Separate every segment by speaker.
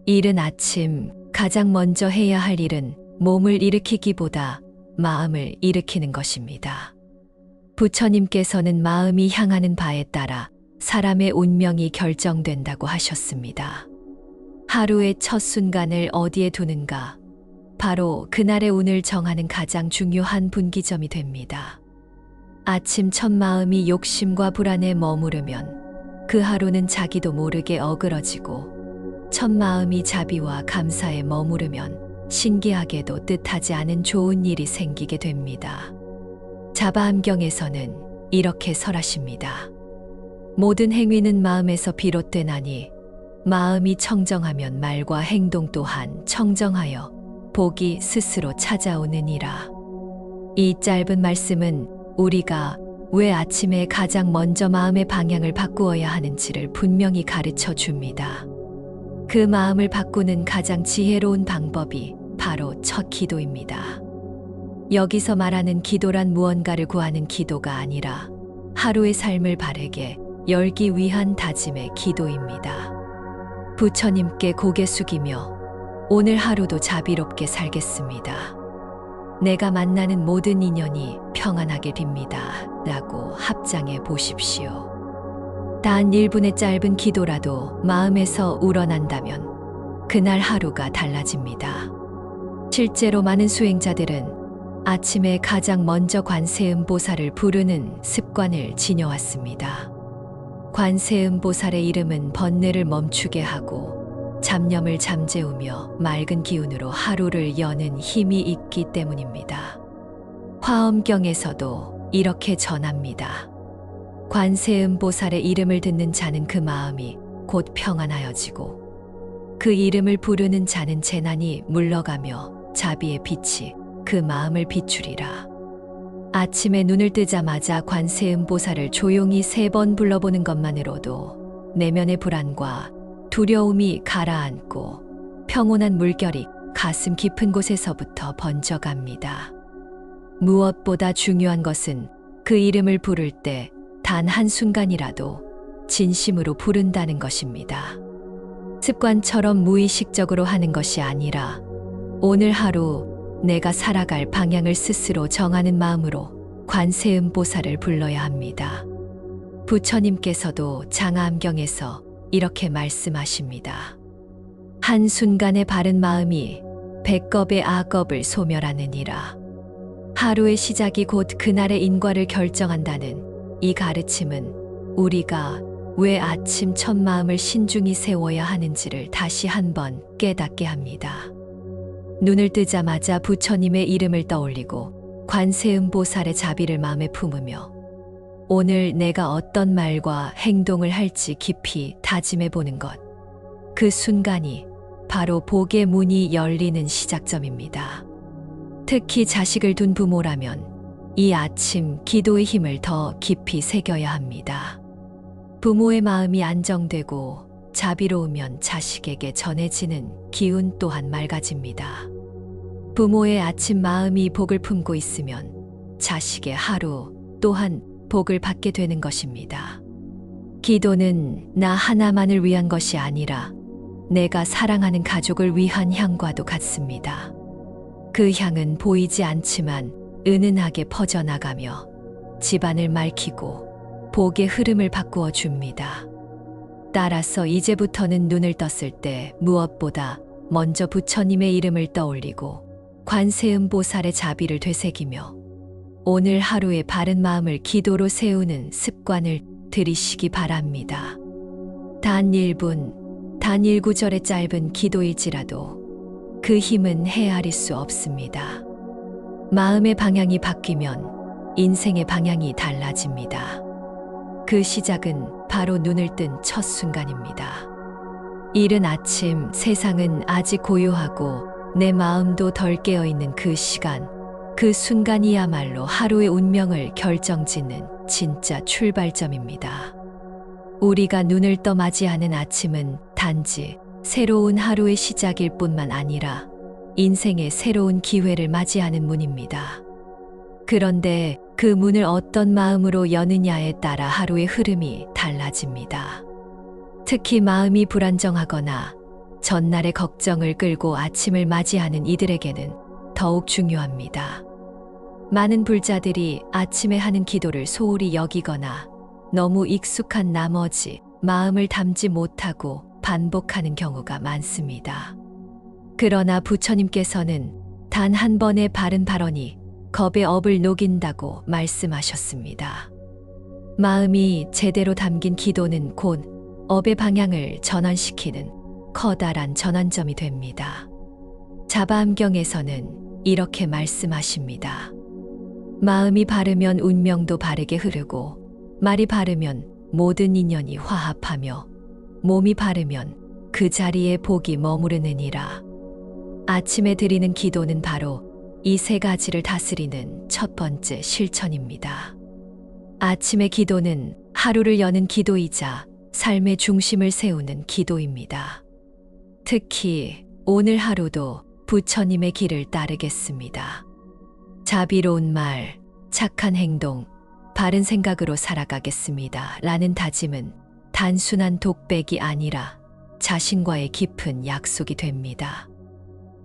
Speaker 1: 이른 아침 가장 먼저 해야 할 일은 몸을 일으키기보다 마음을 일으키는 것입니다. 부처님께서는 마음이 향하는 바에 따라 사람의 운명이 결정된다고 하셨습니다. 하루의 첫 순간을 어디에 두는가? 바로 그날의 운을 정하는 가장 중요한 분기점이 됩니다. 아침 첫 마음이 욕심과 불안에 머무르면 그 하루는 자기도 모르게 어그러지고, 첫 마음이 자비와 감사에 머무르면 신기하게도 뜻하지 않은 좋은 일이 생기게 됩니다. 자바암경에서는 이렇게 설하십니다. 모든 행위는 마음에서 비롯되나니 마음이 청정하면 말과 행동 또한 청정하여 복이 스스로 찾아오느니라. 이 짧은 말씀은 우리가 왜 아침에 가장 먼저 마음의 방향을 바꾸어야 하는지를 분명히 가르쳐 줍니다. 그 마음을 바꾸는 가장 지혜로운 방법이 바로 첫 기도입니다. 여기서 말하는 기도란 무언가를 구하는 기도가 아니라 하루의 삶을 바르게 열기 위한 다짐의 기도입니다. 부처님께 고개 숙이며 오늘 하루도 자비롭게 살겠습니다. 내가 만나는 모든 인연이 평안하게 빕니다. 라고 합장해 보십시오. 단 1분의 짧은 기도라도 마음에서 우러난다면 그날 하루가 달라집니다. 실제로 많은 수행자들은 아침에 가장 먼저 관세음보살을 부르는 습관을 지녀왔습니다. 관세음보살의 이름은 번뇌를 멈추게 하고 잡념을 잠재우며 맑은 기운으로 하루를 여는 힘이 있기 때문입니다. 화엄경에서도 이렇게 전합니다. 관세음보살의 이름을 듣는 자는 그 마음이 곧 평안하여지고, 그 이름을 부르는 자는 재난이 물러가며 자비의 빛이 그 마음을 비추리라. 아침에 눈을 뜨자마자 관세음보살을 조용히 3번 불러보는 것만으로도 내면의 불안과 두려움이 가라앉고 평온한 물결이 가슴 깊은 곳에서부터 번져갑니다. 무엇보다 중요한 것은 그 이름을 부를 때 단 한순간이라도 진심으로 부른다는 것입니다. 습관처럼 무의식적으로 하는 것이 아니라 오늘 하루 내가 살아갈 방향을 스스로 정하는 마음으로 관세음보살을 불러야 합니다. 부처님께서도 장아암경에서 이렇게 말씀하십니다. 한순간의 바른 마음이 100겁의 악업을 소멸하느니라. 하루의 시작이 곧 그날의 인과를 결정한다는 이 가르침은 우리가 왜 아침 첫 마음을 신중히 세워야 하는지를 다시 한번 깨닫게 합니다. 눈을 뜨자마자 부처님의 이름을 떠올리고 관세음보살의 자비를 마음에 품으며 오늘 내가 어떤 말과 행동을 할지 깊이 다짐해 보는 것. 그 순간이 바로 복의 문이 열리는 시작점입니다. 특히 자식을 둔 부모라면 이 아침 기도의 힘을 더 깊이 새겨야 합니다. 부모의 마음이 안정되고 자비로우면 자식에게 전해지는 기운 또한 맑아집니다. 부모의 아침 마음이 복을 품고 있으면 자식의 하루 또한 복을 받게 되는 것입니다. 기도는 나 하나만을 위한 것이 아니라 내가 사랑하는 가족을 위한 향과도 같습니다. 그 향은 보이지 않지만 은은하게 퍼져나가며 집안을 맑히고 복의 흐름을 바꾸어 줍니다. 따라서 이제부터는 눈을 떴을 때 무엇보다 먼저 부처님의 이름을 떠올리고 관세음보살의 자비를 되새기며 오늘 하루의 바른 마음을 기도로 세우는 습관을 들이시기 바랍니다. 단 1분, 단 1구절의 짧은 기도일지라도 그 힘은 헤아릴 수 없습니다. 마음의 방향이 바뀌면 인생의 방향이 달라집니다. 그 시작은 바로 눈을 뜬 첫 순간입니다. 이른 아침 세상은 아직 고요하고 내 마음도 덜 깨어있는 그 시간, 그 순간이야말로 하루의 운명을 결정짓는 진짜 출발점입니다. 우리가 눈을 떠 맞이하는 아침은 단지 새로운 하루의 시작일 뿐만 아니라 인생의 새로운 기회를 맞이하는 문입니다. 그런데 그 문을 어떤 마음으로 여느냐에 따라 하루의 흐름이 달라집니다. 특히 마음이 불안정하거나 전날의 걱정을 끌고 아침을 맞이하는 이들에게는 더욱 중요합니다. 많은 불자들이 아침에 하는 기도를 소홀히 여기거나 너무 익숙한 나머지 마음을 담지 못하고 반복하는 경우가 많습니다. 그러나 부처님께서는 단 한 번의 바른 발언이 겁의 업을 녹인다고 말씀하셨습니다. 마음이 제대로 담긴 기도는 곧 업의 방향을 전환시키는 커다란 전환점이 됩니다. 자바암경에서는 이렇게 말씀하십니다. 마음이 바르면 운명도 바르게 흐르고, 말이 바르면 모든 인연이 화합하며, 몸이 바르면 그 자리에 복이 머무르느니라. 아침에 드리는 기도는 바로 이 세 가지를 다스리는 첫 번째 실천입니다. 아침의 기도는 하루를 여는 기도이자 삶의 중심을 세우는 기도입니다. 특히 오늘 하루도 부처님의 길을 따르겠습니다. 자비로운 말, 착한 행동, 바른 생각으로 살아가겠습니다. 라는 다짐은 단순한 독백이 아니라 자신과의 깊은 약속이 됩니다.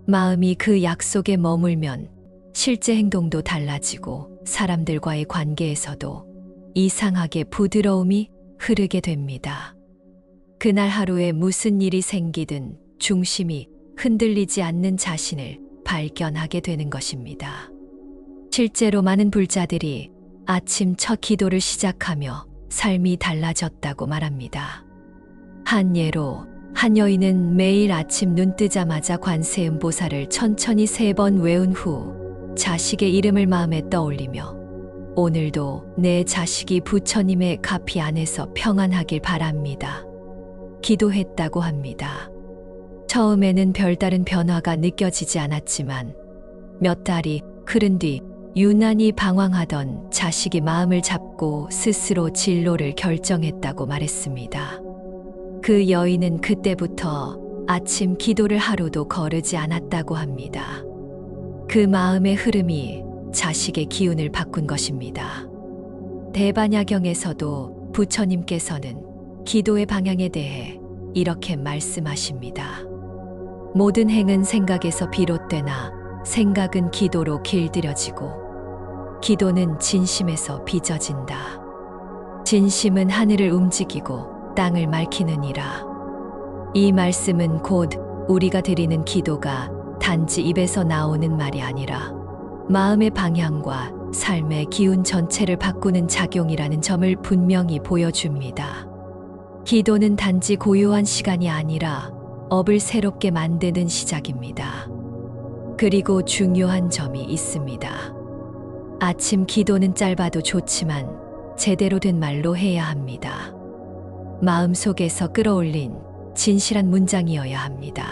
Speaker 1: 마음이 그 약속에 머물면 실제 행동도 달라지고 사람들과의 관계에서도 이상하게 부드러움이 흐르게 됩니다. 그날 하루에 무슨 일이 생기든 중심이 흔들리지 않는 자신을 발견하게 되는 것입니다. 실제로 많은 불자들이 아침 첫 기도를 시작하며 삶이 달라졌다고 말합니다. 한 예로 한 여인은 매일 아침 눈 뜨자마자 관세음보살을 천천히 3번 외운 후 자식의 이름을 마음에 떠올리며 오늘도 내 자식이 부처님의 가피 안에서 평안하길 바랍니다. 기도했다고 합니다. 처음에는 별다른 변화가 느껴지지 않았지만 몇 달이 흐른 뒤 유난히 방황하던 자식이 마음을 잡고 스스로 진로를 결정했다고 말했습니다. 그 여인은 그때부터 아침 기도를 하루도 거르지 않았다고 합니다. 그 마음의 흐름이 자식의 기운을 바꾼 것입니다. 대반야경에서도 부처님께서는 기도의 방향에 대해 이렇게 말씀하십니다. 모든 행은 생각에서 비롯되나 생각은 기도로 길들여지고 기도는 진심에서 빚어진다. 진심은 하늘을 움직이고 땅을 맑히느니라. 이 말씀은 곧 우리가 드리는 기도가 단지 입에서 나오는 말이 아니라 마음의 방향과 삶의 기운 전체를 바꾸는 작용이라는 점을 분명히 보여줍니다. 기도는 단지 고요한 시간이 아니라 업을 새롭게 만드는 시작입니다. 그리고 중요한 점이 있습니다. 아침 기도는 짧아도 좋지만 제대로 된 말로 해야 합니다. 마음속에서 끌어올린 진실한 문장이어야 합니다.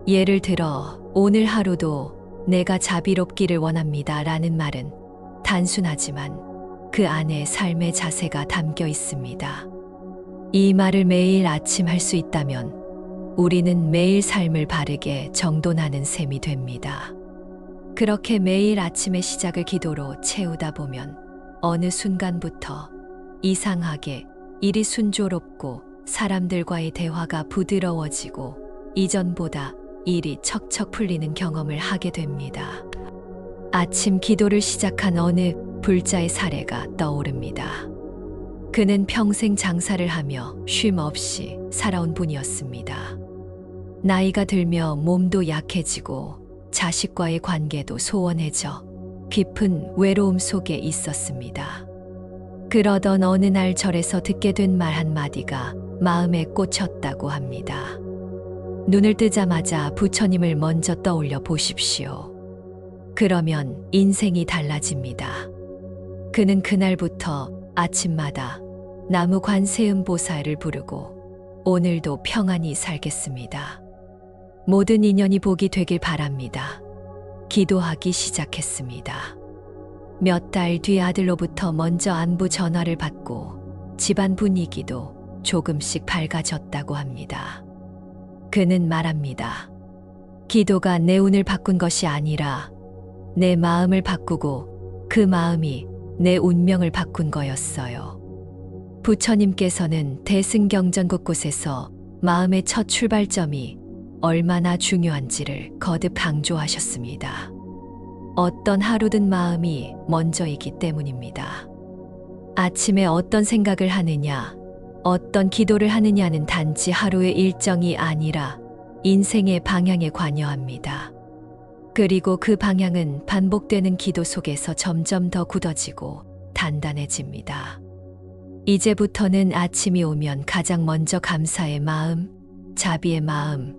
Speaker 1: 예를 들어 오늘 하루도 내가 자비롭기를 원합니다 라는 말은 단순하지만 그 안에 삶의 자세가 담겨 있습니다. 이 말을 매일 아침 할 수 있다면 우리는 매일 삶을 바르게 정돈하는 셈이 됩니다. 그렇게 매일 아침의 시작을 기도로 채우다 보면 어느 순간부터 이상하게 일이 순조롭고 사람들과의 대화가 부드러워지고 이전보다 일이 척척 풀리는 경험을 하게 됩니다. 아침 기도를 시작한 어느 불자의 사례가 떠오릅니다. 그는 평생 장사를 하며 쉼 없이 살아온 분이었습니다. 나이가 들며 몸도 약해지고 자식과의 관계도 소원해져 깊은 외로움 속에 있었습니다. 그러던 어느 날 절에서 듣게 된 말 한마디가 마음에 꽂혔다고 합니다. 눈을 뜨자마자 부처님을 먼저 떠올려 보십시오. 그러면 인생이 달라집니다. 그는 그날부터 아침마다 나무 관세음보살을 부르고 오늘도 평안히 살겠습니다. 모든 인연이 복이 되길 바랍니다. 기도하기 시작했습니다. 몇 달 뒤 아들로부터 먼저 안부 전화를 받고 집안 분위기도 조금씩 밝아졌다고 합니다. 그는 말합니다. 기도가 내 운을 바꾼 것이 아니라 내 마음을 바꾸고 그 마음이 내 운명을 바꾼 거였어요. 부처님께서는 대승경전 곳곳에서 마음의 첫 출발점이 얼마나 중요한지를 거듭 강조하셨습니다. 어떤 하루든 마음이 먼저이기 때문입니다. 아침에 어떤 생각을 하느냐, 어떤 기도를 하느냐는 단지 하루의 일정이 아니라 인생의 방향에 관여합니다. 그리고 그 방향은 반복되는 기도 속에서 점점 더 굳어지고 단단해집니다. 이제부터는 아침이 오면 가장 먼저 감사의 마음, 자비의 마음,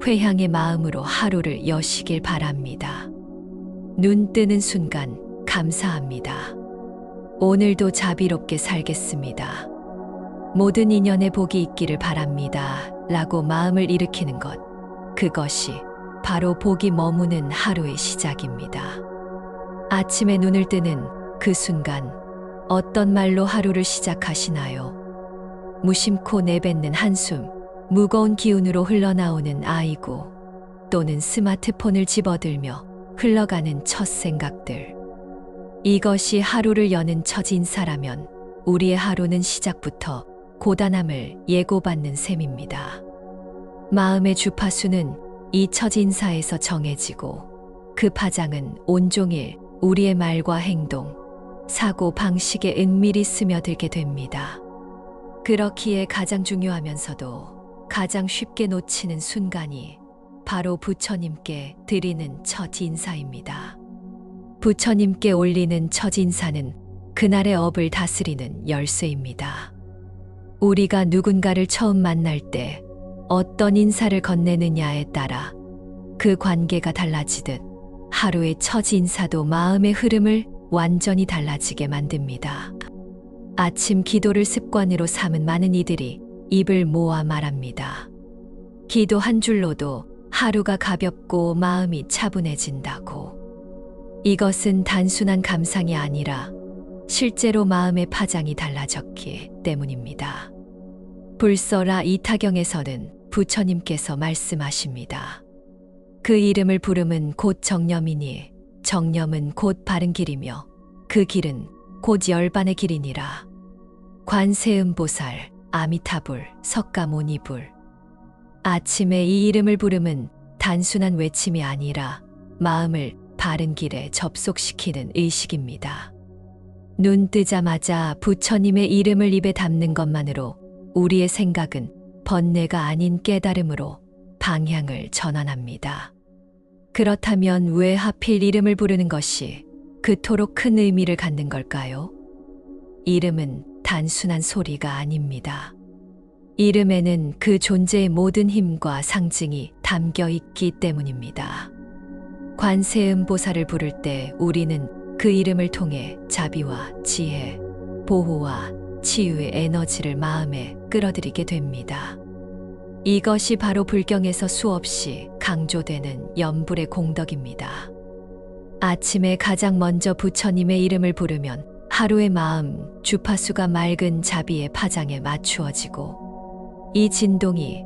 Speaker 1: 회향의 마음으로 하루를 여시길 바랍니다. 눈 뜨는 순간 감사합니다. 오늘도 자비롭게 살겠습니다. 모든 인연에 복이 있기를 바랍니다. 라고 마음을 일으키는 것. 그것이 바로 복이 머무는 하루의 시작입니다. 아침에 눈을 뜨는 그 순간 어떤 말로 하루를 시작하시나요? 무심코 내뱉는 한숨, 무거운 기운으로 흘러나오는 아이고, 또는 스마트폰을 집어들며 흘러가는 첫 생각들. 이것이 하루를 여는 첫 인사라면 우리의 하루는 시작부터 고단함을 예고받는 셈입니다. 마음의 주파수는 이 첫 인사에서 정해지고 그 파장은 온종일 우리의 말과 행동, 사고 방식에 은밀히 스며들게 됩니다. 그렇기에 가장 중요하면서도 가장 쉽게 놓치는 순간이 바로 부처님께 드리는 첫 인사입니다. 부처님께 올리는 첫 인사는 그날의 업을 다스리는 열쇠입니다. 우리가 누군가를 처음 만날 때 어떤 인사를 건네느냐에 따라 그 관계가 달라지듯 하루의 첫 인사도 마음의 흐름을 완전히 달라지게 만듭니다. 아침 기도를 습관으로 삼은 많은 이들이 입을 모아 말합니다. 기도 한 줄로도 하루가 가볍고 마음이 차분해진다고. 이것은 단순한 감상이 아니라 실제로 마음의 파장이 달라졌기 때문입니다. 불서라 이타경에서는 부처님께서 말씀하십니다. 그 이름을 부름은 곧 정념이니 정념은 곧 바른 길이며 그 길은 곧 열반의 길이니라. 관세음보살, 아미타불, 석가모니불. 아침에 이 이름을 부름은 단순한 외침이 아니라 마음을 바른 길에 접속시키는 의식입니다. 눈 뜨자마자 부처님의 이름을 입에 담는 것만으로 우리의 생각은 번뇌가 아닌 깨달음으로 방향을 전환합니다. 그렇다면 왜 하필 이름을 부르는 것이 그토록 큰 의미를 갖는 걸까요? 이름은 단순한 소리가 아닙니다. 이름에는 그 존재의 모든 힘과 상징이 담겨 있기 때문입니다. 관세음보살을 부를 때 우리는 그 이름을 통해 자비와 지혜, 보호와 치유의 에너지를 마음에 끌어들이게 됩니다. 이것이 바로 불경에서 수없이 강조되는 염불의 공덕입니다. 아침에 가장 먼저 부처님의 이름을 부르면 하루의 마음, 주파수가 맑은 자비의 파장에 맞추어지고 이 진동이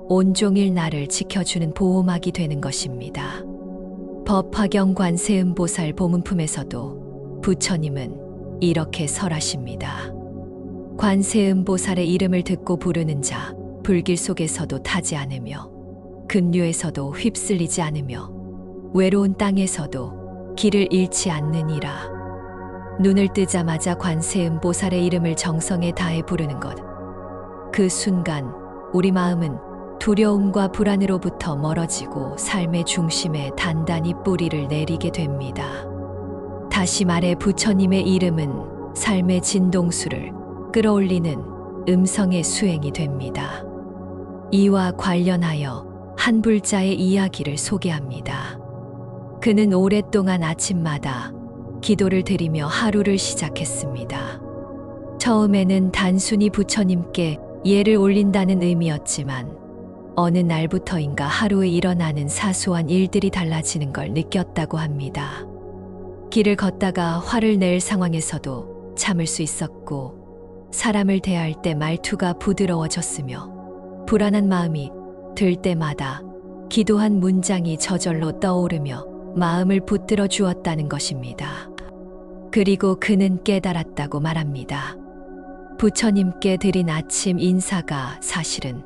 Speaker 1: 온종일 나를 지켜주는 보호막이 되는 것입니다. 법화경 관세음보살 보문품에서도 부처님은 이렇게 설하십니다. 관세음보살의 이름을 듣고 부르는 자, 불길 속에서도 타지 않으며 급류에서도 휩쓸리지 않으며 외로운 땅에서도 길을 잃지 않느니라. 눈을 뜨자마자 관세음보살의 이름을 정성에 다해 부르는 것. 그 순간 우리 마음은 두려움과 불안으로부터 멀어지고 삶의 중심에 단단히 뿌리를 내리게 됩니다. 다시 말해 부처님의 이름은 삶의 진동수를 끌어올리는 음성의 수행이 됩니다. 이와 관련하여 한 불자의 이야기를 소개합니다. 그는 오랫동안 아침마다 기도를 드리며 하루를 시작했습니다. 처음에는 단순히 부처님께 예를 올린다는 의미였지만 어느 날부터인가 하루에 일어나는 사소한 일들이 달라지는 걸 느꼈다고 합니다. 길을 걷다가 화를 낼 상황에서도 참을 수 있었고 사람을 대할 때 말투가 부드러워졌으며 불안한 마음이 들 때마다 기도한 문장이 저절로 떠오르며 마음을 붙들어 주었다는 것입니다. 그리고 그는 깨달았다고 말합니다. 부처님께 드린 아침 인사가 사실은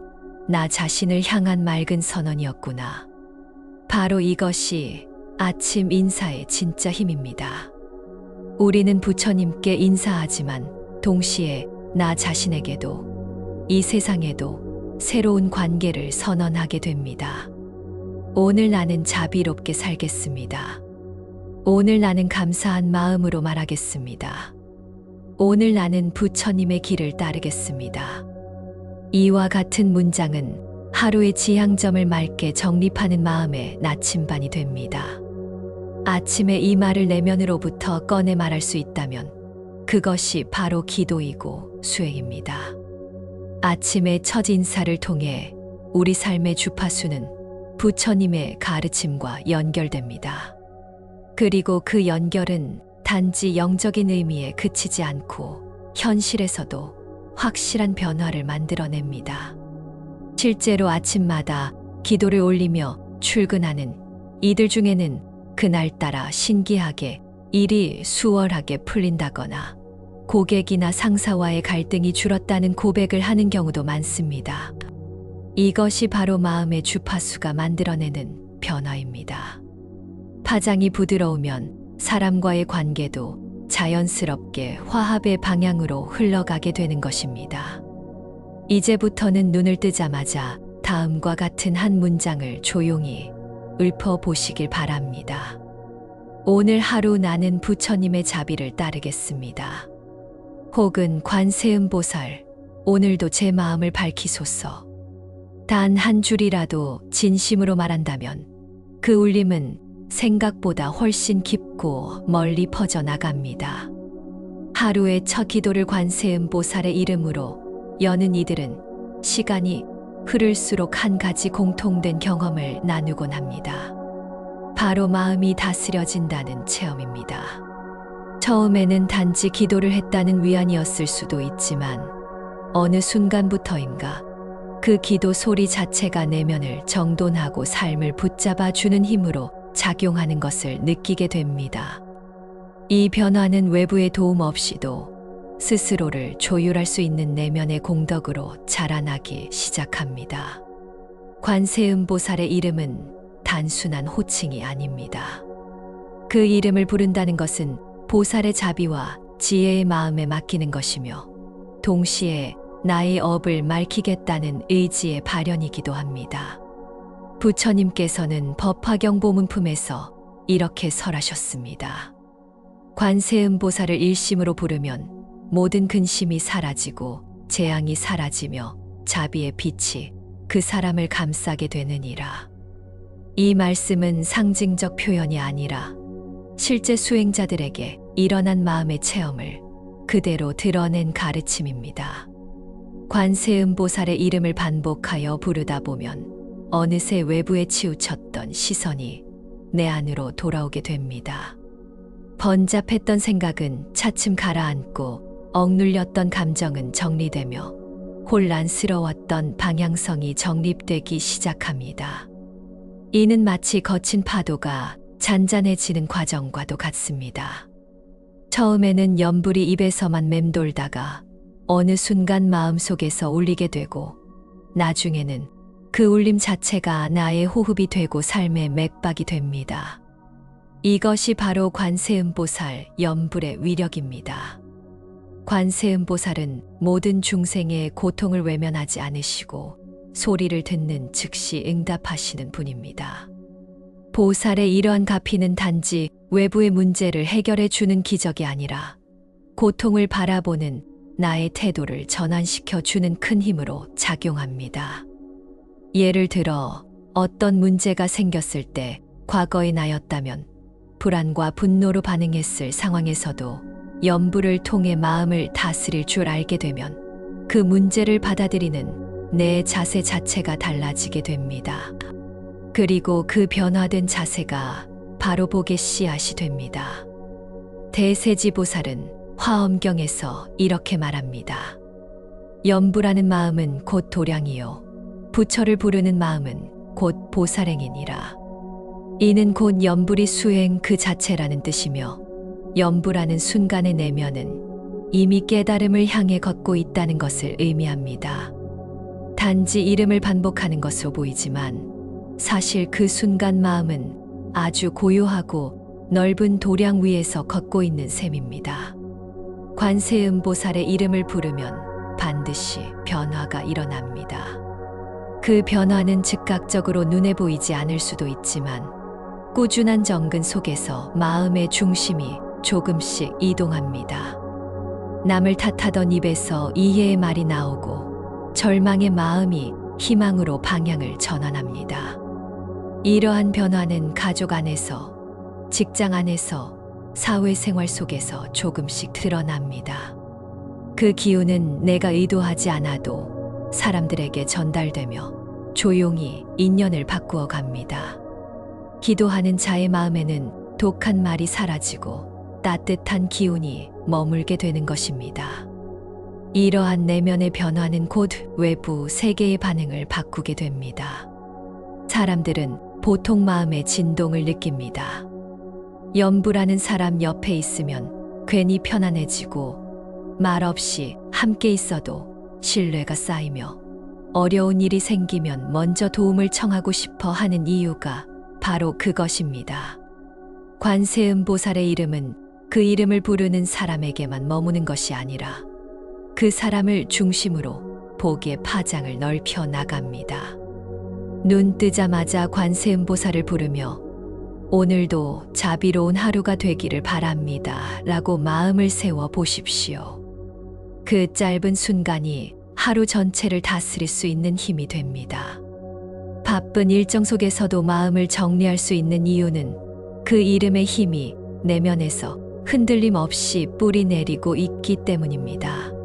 Speaker 1: 나 자신을 향한 맑은 선언이었구나. 바로 이것이 아침 인사의 진짜 힘입니다. 우리는 부처님께 인사하지만 동시에 나 자신에게도 이 세상에도 새로운 관계를 선언하게 됩니다. 오늘 나는 자비롭게 살겠습니다. 오늘 나는 감사한 마음으로 말하겠습니다. 오늘 나는 부처님의 길을 따르겠습니다. 이와 같은 문장은 하루의 지향점을 맑게 정립하는 마음의 나침반이 됩니다. 아침에 이 말을 내면으로부터 꺼내 말할 수 있다면 그것이 바로 기도이고 수행입니다. 아침의 첫 인사를 통해 우리 삶의 주파수는 부처님의 가르침과 연결됩니다. 그리고 그 연결은 단지 영적인 의미에 그치지 않고 현실에서도 확실한 변화를 만들어냅니다. 실제로 아침마다 기도를 올리며 출근하는 이들 중에는 그날따라 신기하게 일이 수월하게 풀린다거나 고객이나 상사와의 갈등이 줄었다는 고백을 하는 경우도 많습니다. 이것이 바로 마음의 주파수가 만들어내는 변화입니다. 파장이 부드러우면 사람과의 관계도 자연스럽게 화합의 방향으로 흘러가게 되는 것입니다. 이제부터는 눈을 뜨자마자 다음과 같은 한 문장을 조용히 읊어보시길 바랍니다. 오늘 하루 나는 부처님의 자비를 따르겠습니다. 혹은 관세음보살, 오늘도 제 마음을 밝히소서. 단 한 줄이라도 진심으로 말한다면 그 울림은 생각보다 훨씬 깊고 멀리 퍼져나갑니다. 하루의 첫 기도를 관세음보살의 이름으로 여는 이들은 시간이 흐를수록 한 가지 공통된 경험을 나누곤 합니다. 바로 마음이 다스려진다는 체험입니다. 처음에는 단지 기도를 했다는 위안이었을 수도 있지만 어느 순간부터인가 그 기도 소리 자체가 내면을 정돈하고 삶을 붙잡아 주는 힘으로 작용하는 것을 느끼게 됩니다. 이 변화는 외부의 도움 없이도 스스로를 조율할 수 있는 내면의 공덕으로 자라나기 시작합니다. 관세음보살의 이름은 단순한 호칭이 아닙니다. 그 이름을 부른다는 것은 보살의 자비와 지혜의 마음에 맡기는 것이며 동시에 나의 업을 맑히겠다는 의지의 발현이기도 합니다. 부처님께서는 법화경보문품에서 이렇게 설하셨습니다. 관세음보살을 일심으로 부르면 모든 근심이 사라지고 재앙이 사라지며 자비의 빛이 그 사람을 감싸게 되느니라. 이 말씀은 상징적 표현이 아니라 실제 수행자들에게 일어난 마음의 체험을 그대로 드러낸 가르침입니다. 관세음보살의 이름을 반복하여 부르다 보면 어느새 외부에 치우쳤던 시선이 내 안으로 돌아오게 됩니다. 번잡했던 생각은 차츰 가라앉고 억눌렸던 감정은 정리되며 혼란스러웠던 방향성이 정립되기 시작합니다. 이는 마치 거친 파도가 잔잔해지는 과정과도 같습니다. 처음에는 염불이 입에서만 맴돌다가 어느 순간 마음속에서 울리게 되고 나중에는 그 울림 자체가 나의 호흡이 되고 삶의 맥박이 됩니다. 이것이 바로 관세음보살 염불의 위력입니다. 관세음보살은 모든 중생의 고통을 외면하지 않으시고 소리를 듣는 즉시 응답하시는 분입니다. 보살의 이러한 가피는 단지 외부의 문제를 해결해 주는 기적이 아니라 고통을 바라보는 나의 태도를 전환시켜 주는 큰 힘으로 작용합니다. 예를 들어 어떤 문제가 생겼을 때 과거의 나였다면 불안과 분노로 반응했을 상황에서도 염불을 통해 마음을 다스릴 줄 알게 되면 그 문제를 받아들이는 내 자세 자체가 달라지게 됩니다. 그리고 그 변화된 자세가 바로 복의 씨앗이 됩니다. 대세지보살은 화엄경에서 이렇게 말합니다. 염불하는 마음은 곧 도량이요 부처를 부르는 마음은 곧 보살행이니라. 이는 곧 염불이 수행 그 자체라는 뜻이며 염불하는 순간의 내면은 이미 깨달음을 향해 걷고 있다는 것을 의미합니다. 단지 이름을 반복하는 것으로 보이지만 사실 그 순간 마음은 아주 고요하고 넓은 도량 위에서 걷고 있는 셈입니다. 관세음보살의 이름을 부르면 반드시 변화가 일어납니다. 그 변화는 즉각적으로 눈에 보이지 않을 수도 있지만 꾸준한 정근 속에서 마음의 중심이 조금씩 이동합니다. 남을 탓하던 입에서 이해의 말이 나오고 절망의 마음이 희망으로 방향을 전환합니다. 이러한 변화는 가족 안에서, 직장 안에서, 사회생활 속에서 조금씩 드러납니다. 그 기운은 내가 의도하지 않아도 사람들에게 전달되며 조용히 인연을 바꾸어 갑니다. 기도하는 자의 마음에는 독한 말이 사라지고 따뜻한 기운이 머물게 되는 것입니다. 이러한 내면의 변화는 곧 외부 세계의 반응을 바꾸게 됩니다. 사람들은 보통 마음의 진동을 느낍니다. 연부라는 사람 옆에 있으면 괜히 편안해지고 말없이 함께 있어도 신뢰가 쌓이며 어려운 일이 생기면 먼저 도움을 청하고 싶어 하는 이유가 바로 그것입니다. 관세음보살의 이름은 그 이름을 부르는 사람에게만 머무는 것이 아니라 그 사람을 중심으로 복의 파장을 넓혀 나갑니다. 눈 뜨자마자 관세음보살을 부르며 오늘도 자비로운 하루가 되기를 바랍니다 라고 마음을 세워 보십시오. 그 짧은 순간이 하루 전체를 다스릴 수 있는 힘이 됩니다. 바쁜 일정 속에서도 마음을 정리할 수 있는 이유는 그 이름의 힘이 내면에서 흔들림 없이 뿌리 내리고 있기 때문입니다.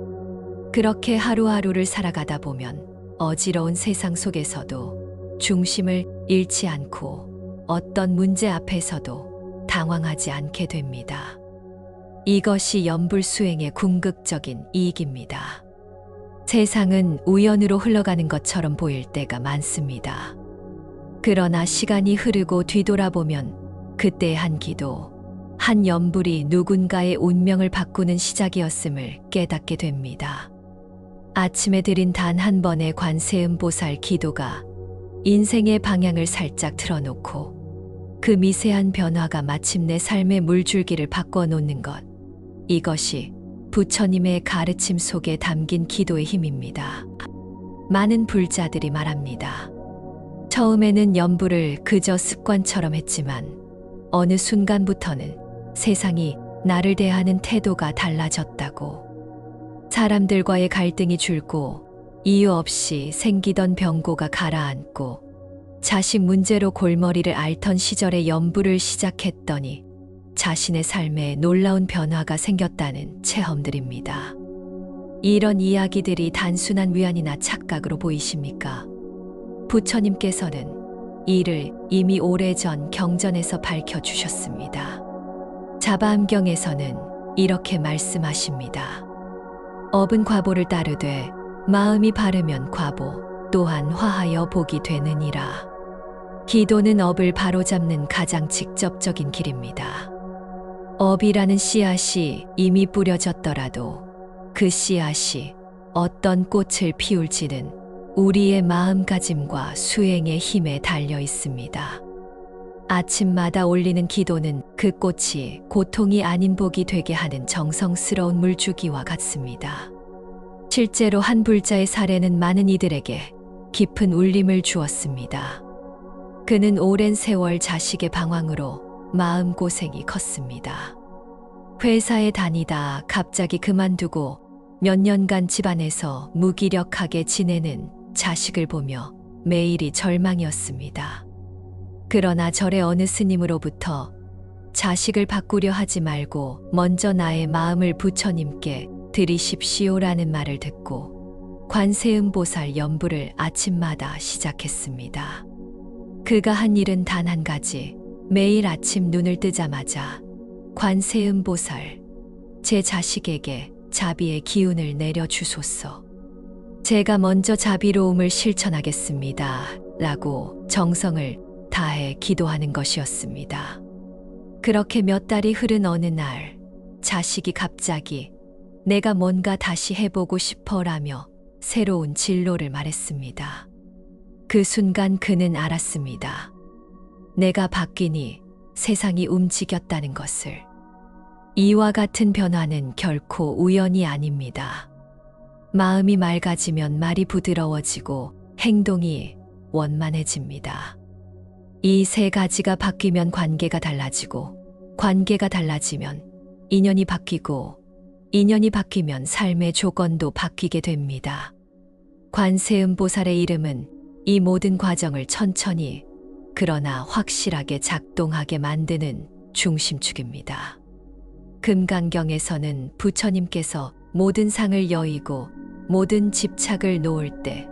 Speaker 1: 그렇게 하루하루를 살아가다 보면 어지러운 세상 속에서도 중심을 잃지 않고 어떤 문제 앞에서도 당황하지 않게 됩니다. 이것이 연불수행의 궁극적인 이익입니다. 세상은 우연으로 흘러가는 것처럼 보일 때가 많습니다. 그러나 시간이 흐르고 뒤돌아보면 그때의 한 기도, 한 연불이 누군가의 운명을 바꾸는 시작이었음을 깨닫게 됩니다. 아침에 드린 단 한 번의 관세음보살 기도가 인생의 방향을 살짝 틀어놓고 그 미세한 변화가 마침내 삶의 물줄기를 바꿔놓는 것, 이것이 부처님의 가르침 속에 담긴 기도의 힘입니다. 많은 불자들이 말합니다. 처음에는 연불을 그저 습관처럼 했지만 어느 순간부터는 세상이 나를 대하는 태도가 달라졌다고. 사람들과의 갈등이 줄고 이유 없이 생기던 병고가 가라앉고 자식 문제로 골머리를 앓던 시절에 연불을 시작했더니 자신의 삶에 놀라운 변화가 생겼다는 체험들입니다. 이런 이야기들이 단순한 위안이나 착각으로 보이십니까? 부처님께서는 이를 이미 오래전 경전에서 밝혀주셨습니다. 자바암경에서는 이렇게 말씀하십니다. 업은 과보를 따르되 마음이 바르면 과보 또한 화하여 복이 되느니라. 기도는 업을 바로잡는 가장 직접적인 길입니다. 업이라는 씨앗이 이미 뿌려졌더라도 그 씨앗이 어떤 꽃을 피울지는 우리의 마음가짐과 수행의 힘에 달려 있습니다. 아침마다 올리는 기도는 그 꽃이 고통이 아닌 복이 되게 하는 정성스러운 물주기와 같습니다. 실제로 한 불자의 사례는 많은 이들에게 깊은 울림을 주었습니다. 그는 오랜 세월 자식의 방황으로 마음고생이 컸습니다. 회사에 다니다 갑자기 그만두고 몇 년간 집안에서 무기력하게 지내는 자식을 보며 매일이 절망이었습니다. 그러나 절의 어느 스님으로부터 자식을 바꾸려 하지 말고 먼저 나의 마음을 부처님께 드리십시오라는 말을 듣고 관세음보살 연불을 아침마다 시작했습니다. 그가 한 일은 단 한 가지, 매일 아침 눈을 뜨자마자 관세음보살, 제 자식에게 자비의 기운을 내려주소서. 제가 먼저 자비로움을 실천하겠습니다. 라고 정성을 다해 기도하는 것이었습니다. 그렇게 몇 달이 흐른 어느 날, 자식이 갑자기 내가 뭔가 다시 해보고 싶어라며 새로운 진로를 말했습니다. 그 순간 그는 알았습니다. 내가 바뀌니 세상이 움직였다는 것을. 이와 같은 변화는 결코 우연이 아닙니다. 마음이 맑아지면 말이 부드러워지고 행동이 원만해집니다. 이 세 가지가 바뀌면 관계가 달라지고, 관계가 달라지면 인연이 바뀌고, 인연이 바뀌면 삶의 조건도 바뀌게 됩니다. 관세음보살의 이름은 이 모든 과정을 천천히 그러나 확실하게 작동하게 만드는 중심축입니다. 금강경에서는 부처님께서 모든 상을 여의고 모든 집착을 놓을 때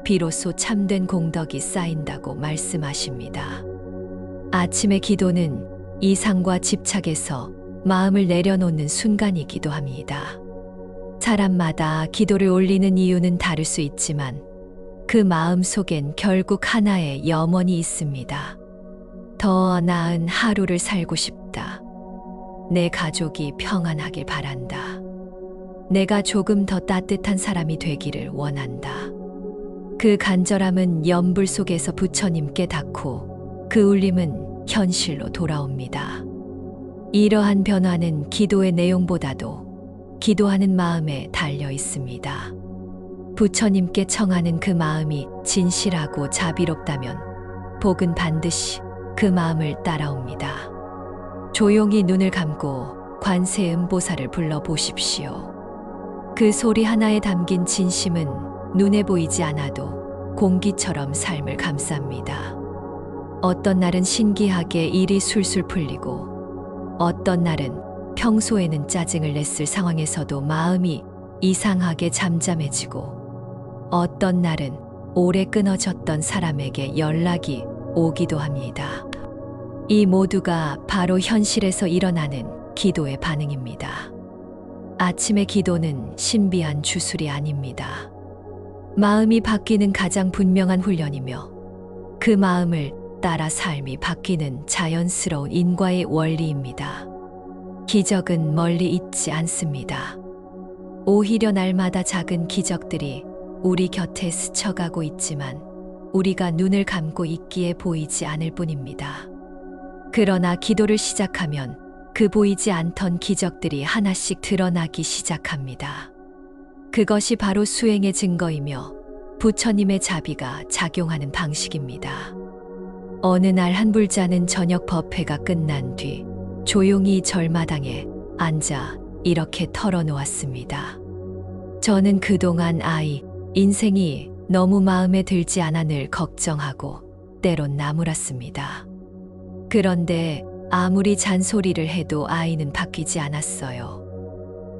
Speaker 1: 비로소 참된 공덕이 쌓인다고 말씀하십니다. 아침의 기도는 이 상과 집착에서 마음을 내려놓는 순간이기도 합니다. 사람마다 기도를 올리는 이유는 다를 수 있지만 그 마음 속엔 결국 하나의 염원이 있습니다. 더 나은 하루를 살고 싶다. 내 가족이 평안하길 바란다. 내가 조금 더 따뜻한 사람이 되기를 원한다. 그 간절함은 연불 속에서 부처님께 닿고 그 울림은 현실로 돌아옵니다. 이러한 변화는 기도의 내용보다도 기도하는 마음에 달려 있습니다. 부처님께 청하는 그 마음이 진실하고 자비롭다면 복은 반드시 그 마음을 따라옵니다. 조용히 눈을 감고 관세음보살을 불러보십시오. 그 소리 하나에 담긴 진심은 눈에 보이지 않아도 공기처럼 삶을 감쌉니다. 어떤 날은 신기하게 일이 술술 풀리고, 어떤 날은 평소에는 짜증을 냈을 상황에서도 마음이 이상하게 잠잠해지고, 어떤 날은 오래 끊어졌던 사람에게 연락이 오기도 합니다. 이 모두가 바로 현실에서 일어나는 기도의 반응입니다. 아침의 기도는 신비한 주술이 아닙니다. 마음이 바뀌는 가장 분명한 훈련이며 그 마음을 따라 삶이 바뀌는 자연스러운 인과의 원리입니다. 기적은 멀리 있지 않습니다. 오히려 날마다 작은 기적들이 우리 곁에 스쳐가고 있지만 우리가 눈을 감고 있기에 보이지 않을 뿐입니다. 그러나 기도를 시작하면 그 보이지 않던 기적들이 하나씩 드러나기 시작합니다. 그것이 바로 수행의 증거이며 부처님의 자비가 작용하는 방식입니다. 어느 날 한 불자는 저녁 법회가 끝난 뒤 조용히 절마당에 앉아 이렇게 털어놓았습니다. 저는 그동안 인생이 너무 마음에 들지 않아 늘 걱정하고 때론 나무랐습니다. 그런데 아무리 잔소리를 해도 아이는 바뀌지 않았어요.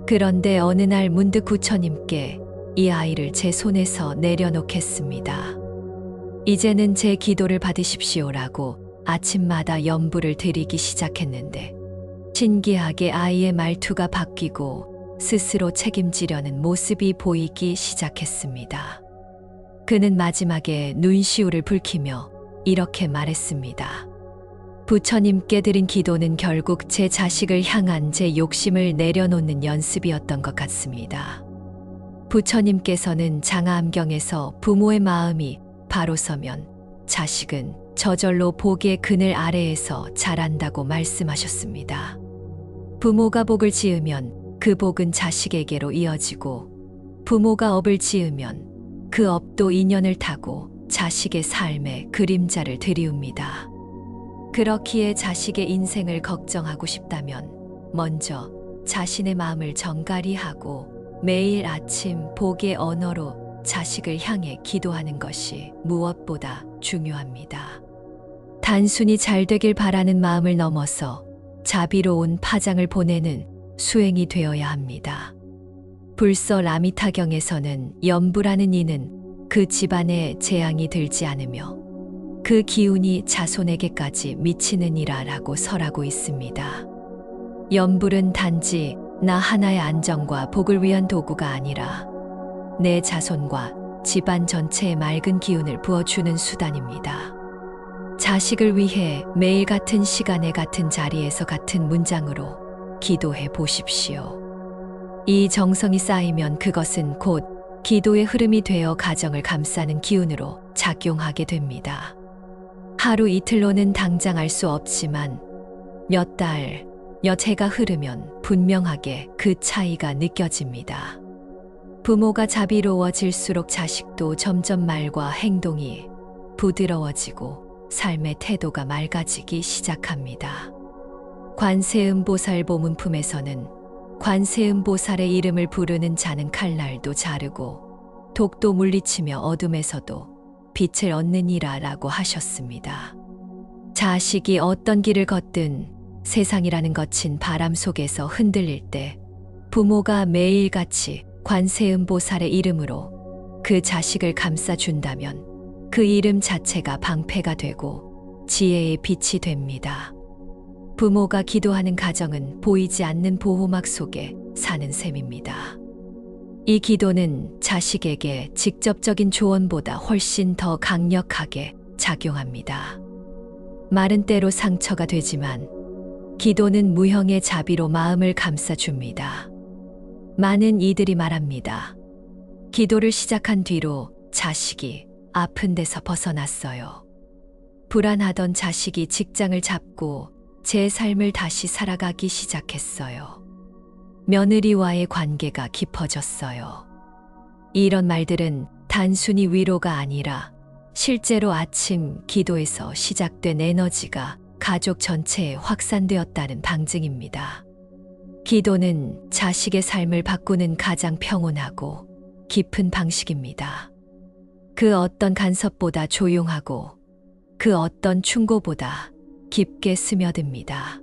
Speaker 1: 그런데 어느 날 문득 부처님께 이 아이를 제 손에서 내려놓겠습니다. 이제는 제 기도를 받으십시오라고 아침마다 연부를 드리기 시작했는데 신기하게 아이의 말투가 바뀌고 스스로 책임지려는 모습이 보이기 시작했습니다. 그는 마지막에 눈시울을 붉히며 이렇게 말했습니다. 부처님께 드린 기도는 결국 제 자식을 향한 제 욕심을 내려놓는 연습이었던 것 같습니다. 부처님께서는 장하암경에서 부모의 마음이 바로 서면 자식은 저절로 복의 그늘 아래에서 자란다고 말씀하셨습니다. 부모가 복을 지으면 그 복은 자식에게로 이어지고, 부모가 업을 지으면 그 업도 인연을 타고 자식의 삶에 그림자를 들이웁니다. 그렇기에 자식의 인생을 걱정하고 싶다면 먼저 자신의 마음을 정갈히 하고 매일 아침 복의 언어로 자식을 향해 기도하는 것이 무엇보다 중요합니다. 단순히 잘 되길 바라는 마음을 넘어서 자비로운 파장을 보내는 수행이 되어야 합니다. 불서 라미타경에서는 연부라는 이는 그 집안에 재앙이 들지 않으며 그 기운이 자손에게까지 미치느니라 라고 설하고 있습니다. 연불은 단지 나 하나의 안정과 복을 위한 도구가 아니라 내 자손과 집안 전체에 맑은 기운을 부어주는 수단입니다. 자식을 위해 매일 같은 시간에 같은 자리에서 같은 문장으로 기도해 보십시오. 이 정성이 쌓이면 그것은 곧 기도의 흐름이 되어 가정을 감싸는 기운으로 작용하게 됩니다. 하루 이틀로는 당장 알 수 없지만 몇 달, 몇 해가 흐르면 분명하게 그 차이가 느껴집니다. 부모가 자비로워질수록 자식도 점점 말과 행동이 부드러워지고 삶의 태도가 맑아지기 시작합니다. 관세음보살 보문품에서는 관세음보살의 이름을 부르는 자는 칼날도 자르고 독도 물리치며 어둠에서도 빛을 얻느니라 라고 하셨습니다. 자식이 어떤 길을 걷든 세상이라는 거친 바람 속에서 흔들릴 때 부모가 매일같이 관세음보살의 이름으로 그 자식을 감싸준다면 그 이름 자체가 방패가 되고 지혜의 빛이 됩니다. 부모가 기도하는 가정은 보이지 않는 보호막 속에 사는 셈입니다. 이 기도는 자식에게 직접적인 조언보다 훨씬 더 강력하게 작용합니다. 말은 때로 상처가 되지만 기도는 무형의 자비로 마음을 감싸줍니다. 많은 이들이 말합니다. 기도를 시작한 뒤로 자식이 아픈 데서 벗어났어요. 불안하던 자식이 직장을 잡고 제 삶을 다시 살아가기 시작했어요. 며느리와의 관계가 깊어졌어요. 이런 말들은 단순히 위로가 아니라 실제로 아침 기도에서 시작된 에너지가 가족 전체에 확산되었다는 방증입니다. 기도는 자식의 삶을 바꾸는 가장 평온하고 깊은 방식입니다. 그 어떤 간섭보다 조용하고 그 어떤 충고보다 깊게 스며듭니다.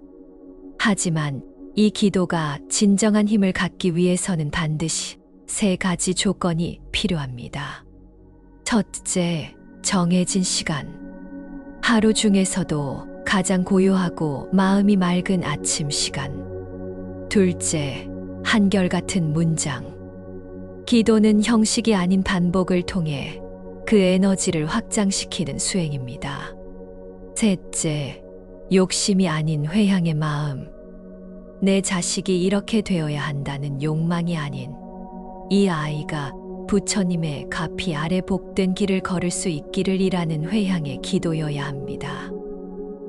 Speaker 1: 하지만 이 기도가 진정한 힘을 갖기 위해서는 반드시 3가지 조건이 필요합니다. 첫째, 정해진 시간. 하루 중에서도 가장 고요하고 마음이 맑은 아침 시간. 둘째, 한결같은 문장. 기도는 형식이 아닌 반복을 통해 그 에너지를 확장시키는 수행입니다. 셋째, 욕심이 아닌 회향의 마음. 내 자식이 이렇게 되어야 한다는 욕망이 아닌 이 아이가 부처님의 가피 아래 복된 길을 걸을 수 있기를 이라는 회향의 기도여야 합니다.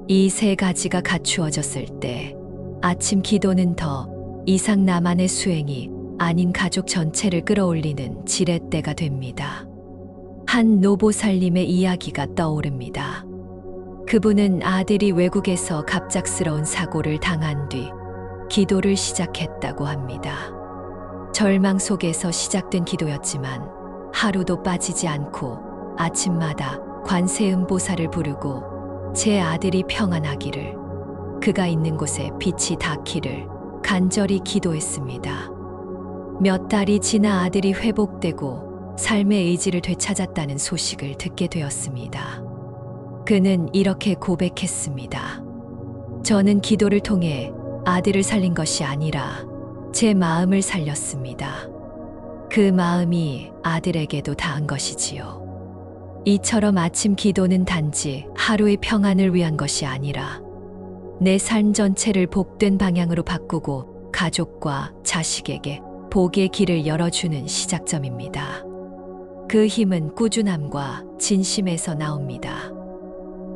Speaker 1: 이 3가지가 갖추어졌을 때 아침 기도는 더 이상 나만의 수행이 아닌 가족 전체를 끌어올리는 지렛대가 됩니다. 한 노보살님의 이야기가 떠오릅니다. 그분은 아들이 외국에서 갑작스러운 사고를 당한 뒤 기도를 시작했다고 합니다. 절망 속에서 시작된 기도였지만 하루도 빠지지 않고 아침마다 관세음보살을 부르고 제 아들이 평안하기를, 그가 있는 곳에 빛이 닿기를 간절히 기도했습니다. 몇 달이 지나 아들이 회복되고 삶의 의지를 되찾았다는 소식을 듣게 되었습니다. 그는 이렇게 고백했습니다. 저는 기도를 통해 아들을 살린 것이 아니라 제 마음을 살렸습니다. 그 마음이 아들에게도 닿은 것이지요. 이처럼 아침 기도는 단지 하루의 평안을 위한 것이 아니라 내 삶 전체를 복된 방향으로 바꾸고 가족과 자식에게 복의 길을 열어주는 시작점입니다. 그 힘은 꾸준함과 진심에서 나옵니다.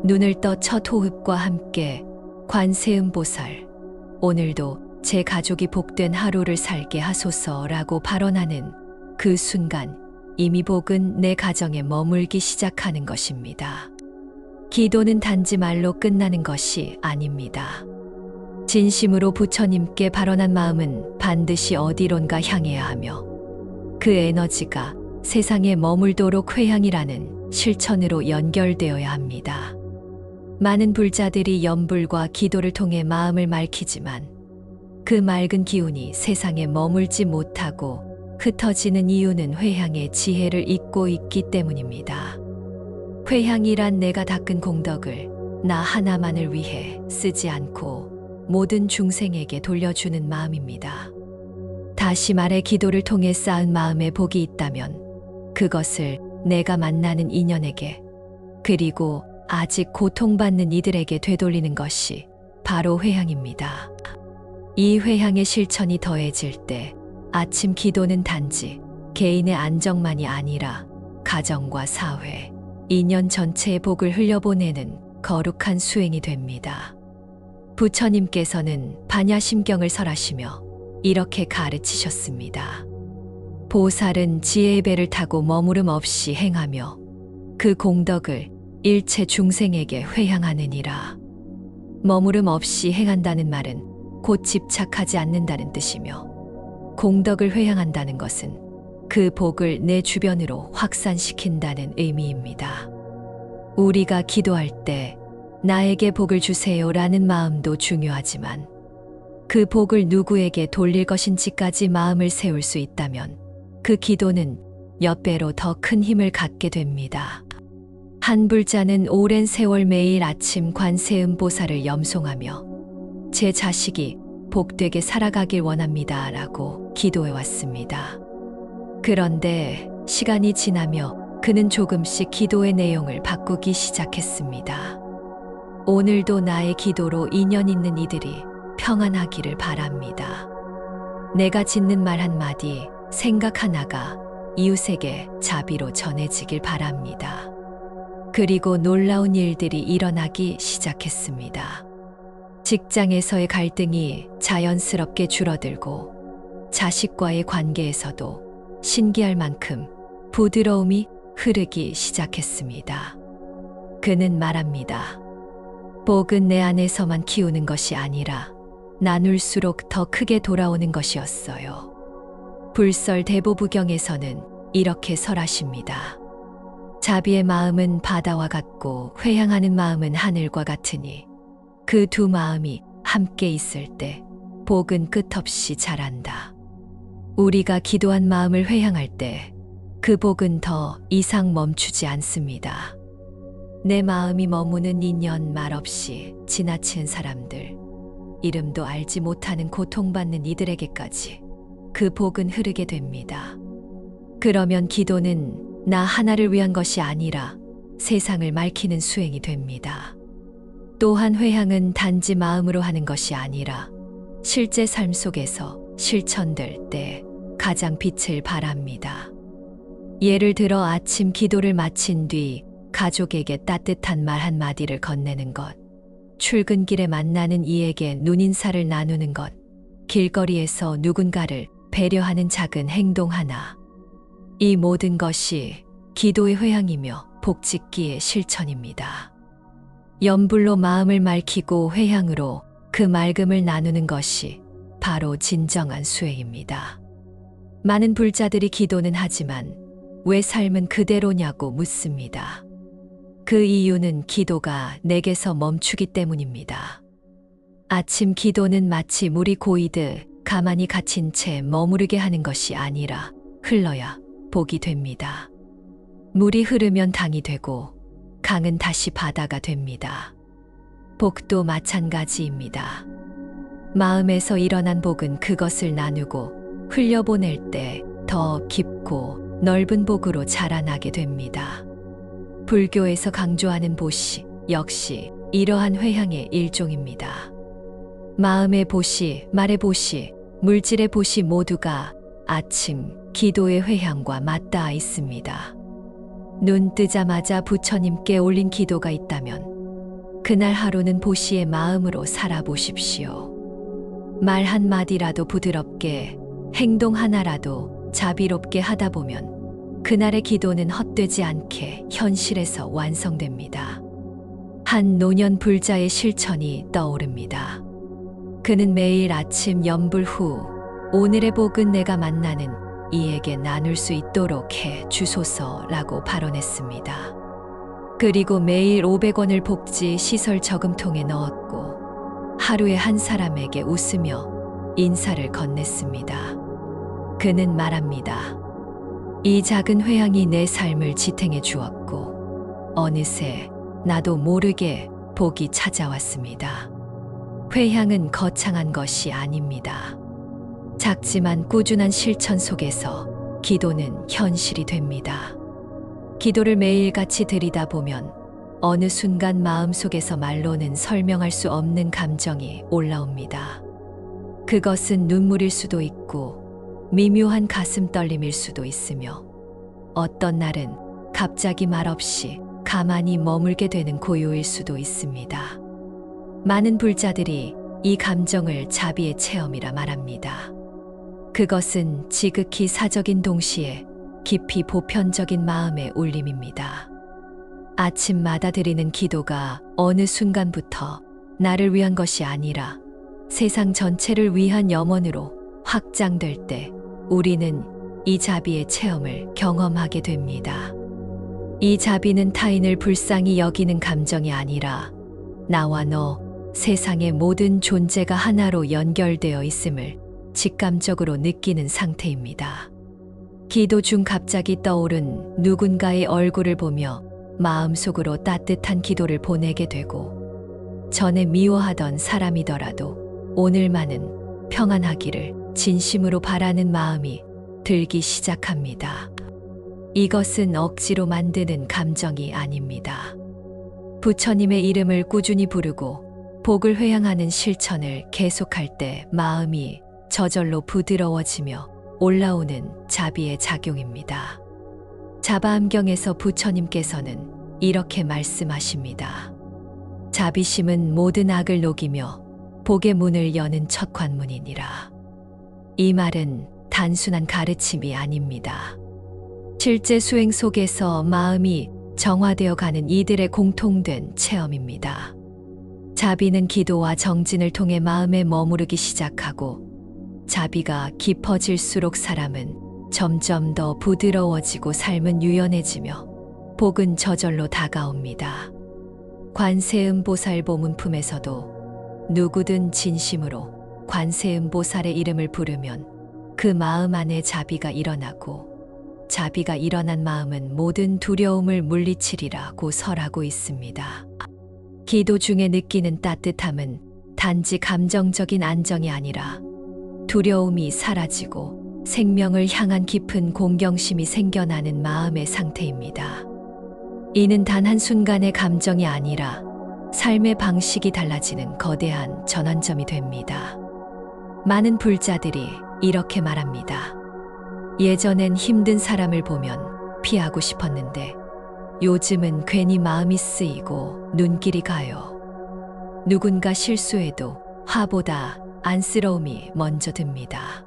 Speaker 1: 눈을 떠 첫 호흡과 함께 관세음보살, 오늘도 제 가족이 복된 하루를 살게 하소서라고 발언하는 그 순간 이미 복은 내 가정에 머물기 시작하는 것입니다. 기도는 단지 말로 끝나는 것이 아닙니다. 진심으로 부처님께 발언한 마음은 반드시 어디론가 향해야 하며 그 에너지가 세상에 머물도록 회향이라는 실천으로 연결되어야 합니다. 많은 불자들이 염불과 기도를 통해 마음을 맑히지만 그 맑은 기운이 세상에 머물지 못하고 흩어지는 이유는 회향의 지혜를 잊고 있기 때문입니다. 회향이란 내가 닦은 공덕을 나 하나만을 위해 쓰지 않고 모든 중생에게 돌려주는 마음입니다. 다시 말해 기도를 통해 쌓은 마음에 복이 있다면 그것을 내가 만나는 인연에게, 그리고 아직 고통받는 이들에게 되돌리는 것이 바로 회향입니다. 이 회향의 실천이 더해질 때 아침 기도는 단지 개인의 안정만이 아니라 가정과 사회, 인연 전체의 복을 흘려보내는 거룩한 수행이 됩니다. 부처님께서는 반야심경을 설하시며 이렇게 가르치셨습니다. 보살은 지혜의 배를 타고 머무름 없이 행하며 그 공덕을 일체 중생에게 회향하느니라. 머무름 없이 행한다는 말은 곧 집착하지 않는다는 뜻이며, 공덕을 회향한다는 것은 그 복을 내 주변으로 확산시킨다는 의미입니다. 우리가 기도할 때 나에게 복을 주세요라는 마음도 중요하지만 그 복을 누구에게 돌릴 것인지까지 마음을 세울 수 있다면 그 기도는 몇 배로 더 큰 힘을 갖게 됩니다. 한 불자는 오랜 세월 매일 아침 관세음보살을 염송하며 제 자식이 복되게 살아가길 원합니다 라고 기도해 왔습니다. 그런데 시간이 지나며 그는 조금씩 기도의 내용을 바꾸기 시작했습니다. 오늘도 나의 기도로 인연 있는 이들이 평안하기를 바랍니다. 내가 짓는 말 한마디, 생각 하나가 이웃에게 자비로 전해지길 바랍니다. 그리고 놀라운 일들이 일어나기 시작했습니다. 직장에서의 갈등이 자연스럽게 줄어들고 자식과의 관계에서도 신기할 만큼 부드러움이 흐르기 시작했습니다. 그는 말합니다. 복은 내 안에서만 키우는 것이 아니라 나눌수록 더 크게 돌아오는 것이었어요. 불설 대보부경에서는 이렇게 설하십니다. 자비의 마음은 바다와 같고 회향하는 마음은 하늘과 같으니 그 두 마음이 함께 있을 때 복은 끝없이 자란다. 우리가 기도한 마음을 회향할 때 그 복은 더 이상 멈추지 않습니다. 내 마음이 머무는 인연 말없이 지나친 사람들, 이름도 알지 못하는 고통받는 이들에게까지 그 복은 흐르게 됩니다. 그러면 기도는 나 하나를 위한 것이 아니라 세상을 맑히는 수행이 됩니다. 또한 회향은 단지 마음으로 하는 것이 아니라 실제 삶 속에서 실천될 때 가장 빛을 발합니다. 예를 들어 아침 기도를 마친 뒤 가족에게 따뜻한 말 한마디를 건네는 것, 출근길에 만나는 이에게 눈인사를 나누는 것, 길거리에서 누군가를 배려하는 작은 행동 하나. 이 모든 것이 기도의 회향이며 복짓기의 실천입니다. 염불로 마음을 맑히고 회향으로 그 맑음을 나누는 것이 바로 진정한 수행입니다. 많은 불자들이 기도는 하지만 왜 삶은 그대로냐고 묻습니다. 그 이유는 기도가 내게서 멈추기 때문입니다. 아침 기도는 마치 물이 고이듯 가만히 갇힌 채 머무르게 하는 것이 아니라 흘러야 복이 됩니다. 물이 흐르면 강이 되고 강은 다시 바다가 됩니다. 복도 마찬가지입니다. 마음에서 일어난 복은 그것을 나누고 흘려보낼 때 더 깊고 넓은 복으로 자라나게 됩니다. 불교에서 강조하는 보시 역시 이러한 회향의 일종입니다. 마음의 보시, 말의 보시, 물질의 보시 모두가 아침 기도의 회향과 맞닿아 있습니다. 눈 뜨자마자 부처님께 올린 기도가 있다면 그날 하루는 보시의 마음으로 살아보십시오. 말 한마디라도 부드럽게, 행동 하나라도 자비롭게 하다 보면 그날의 기도는 헛되지 않게 현실에서 완성됩니다. 한 노년 불자의 실천이 떠오릅니다. 그는 매일 아침 염불 후 오늘의 복은 내가 만나는 이에게 나눌 수 있도록 해 주소서라고 발언했습니다. 그리고 매일 500원을 복지 시설 저금통에 넣었고 하루에 한 사람에게 웃으며 인사를 건넸습니다. 그는 말합니다. 이 작은 회향이 내 삶을 지탱해 주었고 어느새 나도 모르게 복이 찾아왔습니다. 회향은 거창한 것이 아닙니다. 작지만 꾸준한 실천 속에서 기도는 현실이 됩니다. 기도를 매일같이 들이다보면 어느 순간 마음속에서 말로는 설명할 수 없는 감정이 올라옵니다. 그것은 눈물일 수도 있고 미묘한 가슴 떨림일 수도 있으며 어떤 날은 갑자기 말없이 가만히 머물게 되는 고요일 수도 있습니다. 많은 불자들이 이 감정을 자비의 체험이라 말합니다. 그것은 지극히 사적인 동시에 깊이 보편적인 마음의 울림입니다. 아침마다 드리는 기도가 어느 순간부터 나를 위한 것이 아니라 세상 전체를 위한 염원으로 확장될 때 우리는 이 자비의 체험을 경험하게 됩니다. 이 자비는 타인을 불쌍히 여기는 감정이 아니라 나와 너, 세상의 모든 존재가 하나로 연결되어 있음을 직감적으로 느끼는 상태입니다. 기도 중 갑자기 떠오른 누군가의 얼굴을 보며 마음속으로 따뜻한 기도를 보내게 되고 전에 미워하던 사람이더라도 오늘만은 평안하기를 진심으로 바라는 마음이 들기 시작합니다. 이것은 억지로 만드는 감정이 아닙니다. 부처님의 이름을 꾸준히 부르고 복을 회양하는 실천을 계속할 때 마음이 저절로 부드러워지며 올라오는 자비의 작용입니다. 자바암경에서 부처님께서는 이렇게 말씀하십니다. 자비심은 모든 악을 녹이며 복의 문을 여는 첫 관문이니라. 이 말은 단순한 가르침이 아닙니다. 실제 수행 속에서 마음이 정화되어 가는 이들의 공통된 체험입니다. 자비는 기도와 정진을 통해 마음에 머무르기 시작하고 자비가 깊어질수록 사람은 점점 더 부드러워지고 삶은 유연해지며 복은 저절로 다가옵니다. 관세음보살보 문품에서도 누구든 진심으로 관세음보살의 이름을 부르면 그 마음 안에 자비가 일어나고 자비가 일어난 마음은 모든 두려움을 물리치리라고 설하고 있습니다. 기도 중에 느끼는 따뜻함은 단지 감정적인 안정이 아니라 두려움이 사라지고 생명을 향한 깊은 공경심이 생겨나는 마음의 상태입니다. 이는 단 한순간의 감정이 아니라 삶의 방식이 달라지는 거대한 전환점이 됩니다. 많은 불자들이 이렇게 말합니다. 예전엔 힘든 사람을 보면 피하고 싶었는데 요즘은 괜히 마음이 쓰이고 눈길이 가요. 누군가 실수해도 화보다 안쓰러움이 먼저 듭니다.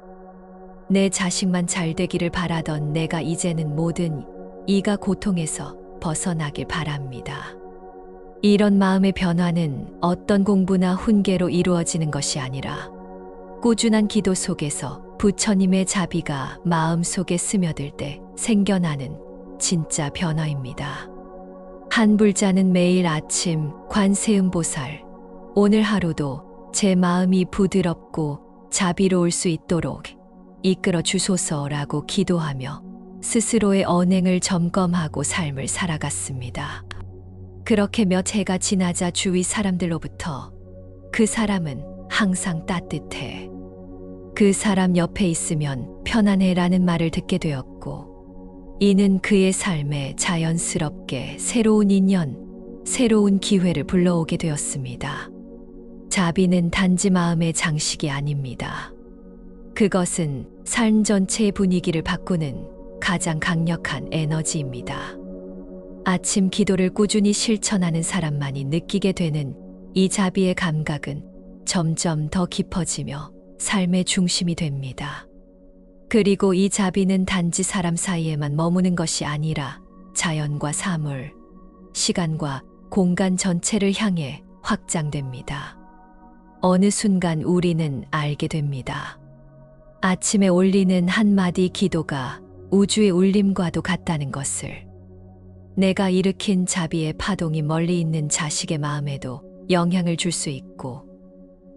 Speaker 1: 내 자식만 잘 되기를 바라던 내가 이제는 모든 이가 고통에서 벗어나길 바랍니다. 이런 마음의 변화는 어떤 공부나 훈계로 이루어지는 것이 아니라 꾸준한 기도 속에서 부처님의 자비가 마음속에 스며들 때 생겨나는 진짜 변화입니다. 한 불자는 매일 아침 관세음보살, 오늘 하루도 제 마음이 부드럽고 자비로울 수 있도록 이끌어 주소서라고 기도하며 스스로의 언행을 점검하고 삶을 살아갔습니다. 그렇게 몇 해가 지나자 주위 사람들로부터 그 사람은 항상 따뜻해, 그 사람 옆에 있으면 편안해라는 말을 듣게 되었고, 이는 그의 삶에 자연스럽게 새로운 인연, 새로운 기회를 불러오게 되었습니다. 자비는 단지 마음의 장식이 아닙니다. 그것은 삶 전체의 분위기를 바꾸는 가장 강력한 에너지입니다. 아침 기도를 꾸준히 실천하는 사람만이 느끼게 되는 이 자비의 감각은 점점 더 깊어지며 삶의 중심이 됩니다. 그리고 이 자비는 단지 사람 사이에만 머무는 것이 아니라 자연과 사물, 시간과 공간 전체를 향해 확장됩니다. 어느 순간 우리는 알게 됩니다. 아침에 올리는 한마디 기도가 우주의 울림과도 같다는 것을. 내가 일으킨 자비의 파동이 멀리 있는 자식의 마음에도 영향을 줄 수 있고,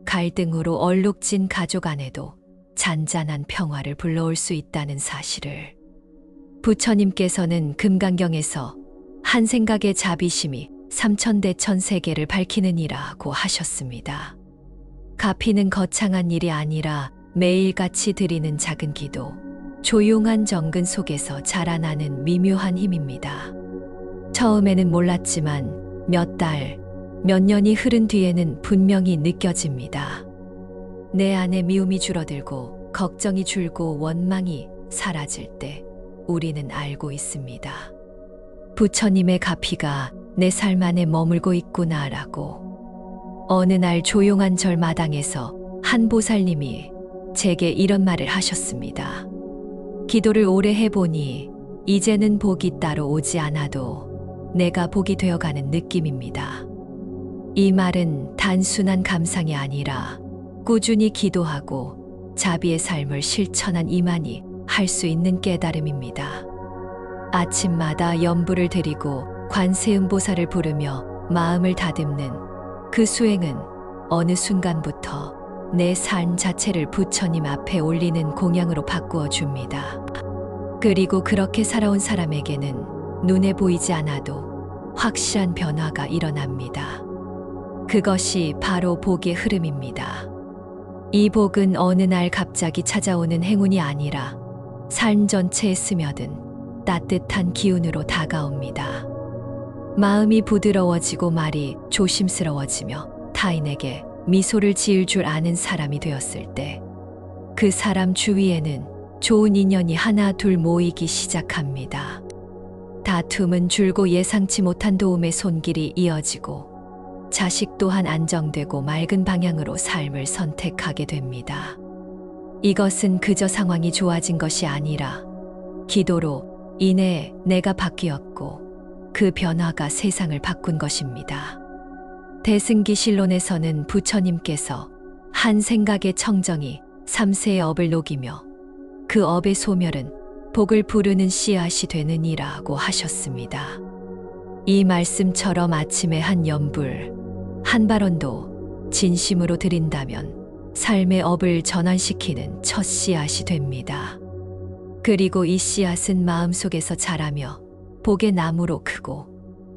Speaker 1: 갈등으로 얼룩진 가족 안에도 잔잔한 평화를 불러올 수 있다는 사실을. 부처님께서는 금강경에서 한 생각의 자비심이 삼천대천 세계를 밝히느니라고 하셨습니다. 갚이는 거창한 일이 아니라 매일같이 드리는 작은 기도, 조용한 정근 속에서 자라나는 미묘한 힘입니다. 처음에는 몰랐지만 몇 달, 몇 년이 흐른 뒤에는 분명히 느껴집니다. 내 안에 미움이 줄어들고 걱정이 줄고 원망이 사라질 때 우리는 알고 있습니다. 부처님의 가피가 내 삶 안에 머물고 있구나라고. 어느 날 조용한 절마당에서 한 보살님이 제게 이런 말을 하셨습니다. 기도를 오래 해보니 이제는 복이 따로 오지 않아도 내가 복이 되어가는 느낌입니다. 이 말은 단순한 감상이 아니라 꾸준히 기도하고 자비의 삶을 실천한 이만이 할 수 있는 깨달음입니다. 아침마다 염불을 드리고 관세음보살을 부르며 마음을 다듬는 그 수행은 어느 순간부터 내 삶 자체를 부처님 앞에 올리는 공양으로 바꾸어 줍니다. 그리고 그렇게 살아온 사람에게는 눈에 보이지 않아도 확실한 변화가 일어납니다. 그것이 바로 복의 흐름입니다. 이 복은 어느 날 갑자기 찾아오는 행운이 아니라 삶 전체에 스며든 따뜻한 기운으로 다가옵니다. 마음이 부드러워지고 말이 조심스러워지며 타인에게 미소를 지을 줄 아는 사람이 되었을 때 그 사람 주위에는 좋은 인연이 하나 둘 모이기 시작합니다. 다툼은 줄고 예상치 못한 도움의 손길이 이어지고 자식 또한 안정되고 맑은 방향으로 삶을 선택하게 됩니다. 이것은 그저 상황이 좋아진 것이 아니라 기도로 인해 내가 바뀌었고 그 변화가 세상을 바꾼 것입니다. 대승기실론에서는 부처님께서 한 생각의 청정이 3세의 업을 녹이며 그 업의 소멸은 복을 부르는 씨앗이 되느니라고 하셨습니다. 이 말씀처럼 아침에 한 염불, 한 발언도 진심으로 드린다면 삶의 업을 전환시키는 첫 씨앗이 됩니다. 그리고 이 씨앗은 마음속에서 자라며 복의 나무로 크고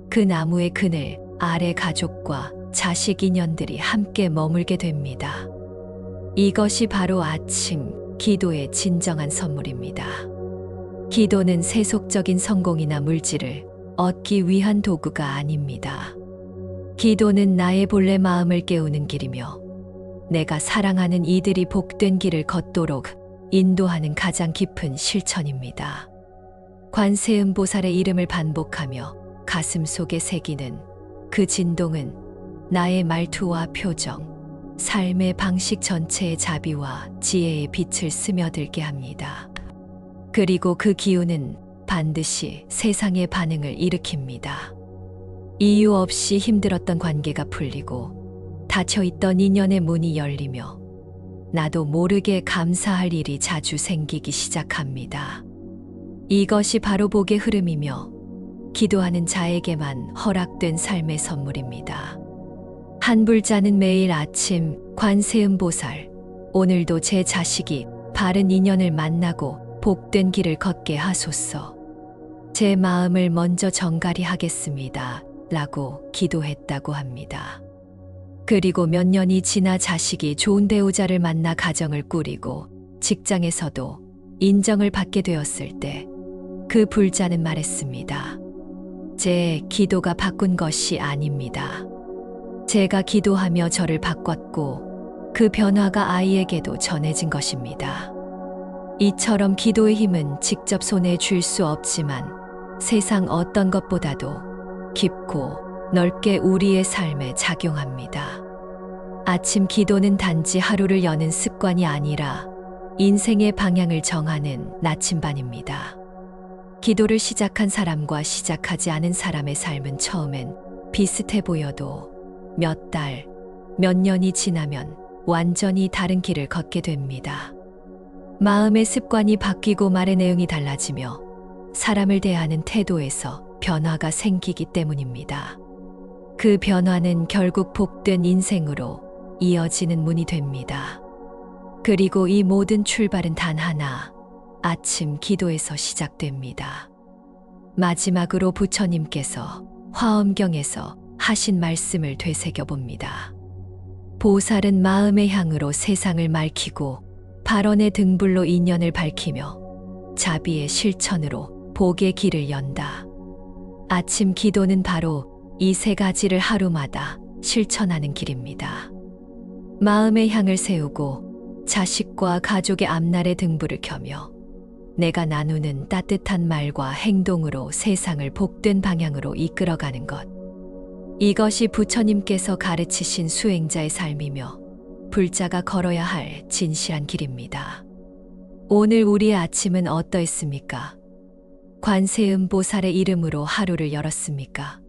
Speaker 1: 그 나무의 그늘 아래 가족과 자식 인연들이 함께 머물게 됩니다. 이것이 바로 아침 기도의 진정한 선물입니다. 기도는 세속적인 성공이나 물질을 얻기 위한 도구가 아닙니다. 기도는 나의 본래 마음을 깨우는 길이며 내가 사랑하는 이들이 복된 길을 걷도록 인도하는 가장 깊은 실천입니다. 관세음보살의 이름을 반복하며 가슴 속에 새기는 그 진동은 나의 말투와 표정, 삶의 방식 전체의 자비와 지혜의 빛을 스며들게 합니다. 그리고 그 기운은 반드시 세상의 반응을 일으킵니다. 이유 없이 힘들었던 관계가 풀리고 닫혀있던 인연의 문이 열리며 나도 모르게 감사할 일이 자주 생기기 시작합니다. 이것이 바로 복의 흐름이며 기도하는 자에게만 허락된 삶의 선물입니다. 한 불자는 매일 아침 관세음보살, 오늘도 제 자식이 바른 인연을 만나고 복된 길을 걷게 하소서. 제 마음을 먼저 정갈히 하겠습니다. 라고 기도했다고 합니다. 그리고 몇 년이 지나 자식이 좋은 배우자를 만나 가정을 꾸리고 직장에서도 인정을 받게 되었을 때 그 불자는 말했습니다. 제 기도가 바꾼 것이 아닙니다. 제가 기도하며 저를 바꿨고 그 변화가 아이에게도 전해진 것입니다. 이처럼 기도의 힘은 직접 손에 쥘 수 없지만 세상 어떤 것보다도 깊고 넓게 우리의 삶에 작용합니다. 아침 기도는 단지 하루를 여는 습관이 아니라 인생의 방향을 정하는 나침반입니다. 기도를 시작한 사람과 시작하지 않은 사람의 삶은 처음엔 비슷해 보여도 몇 달, 몇 년이 지나면 완전히 다른 길을 걷게 됩니다. 마음의 습관이 바뀌고 말의 내용이 달라지며 사람을 대하는 태도에서 변화가 생기기 때문입니다. 그 변화는 결국 복된 인생으로 이어지는 문이 됩니다. 그리고 이 모든 출발은 단 하나, 아침 기도에서 시작됩니다. 마지막으로 부처님께서 화엄경에서 하신 말씀을 되새겨봅니다. 보살은 마음의 향으로 세상을 맑히고 발언의 등불로 인연을 밝히며 자비의 실천으로 복의 길을 연다. 아침 기도는 바로 이 세 가지를 하루마다 실천하는 길입니다. 마음의 향을 세우고 자식과 가족의 앞날의 등불을 켜며 내가 나누는 따뜻한 말과 행동으로 세상을 복된 방향으로 이끌어가는 것. 이것이 부처님께서 가르치신 수행자의 삶이며 불자가 걸어야 할 진실한 길입니다. 오늘 우리의 아침은 어떠했습니까? 관세음보살의 이름으로 하루를 열었습니까?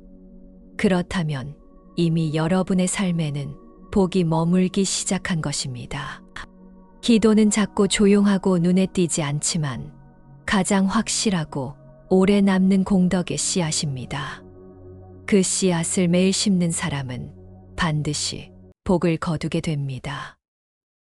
Speaker 1: 그렇다면 이미 여러분의 삶에는 복이 머물기 시작한 것입니다. 기도는 작고 조용하고 눈에 띄지 않지만 가장 확실하고 오래 남는 공덕의 씨앗입니다. 그 씨앗을 매일 심는 사람은 반드시 복을 거두게 됩니다.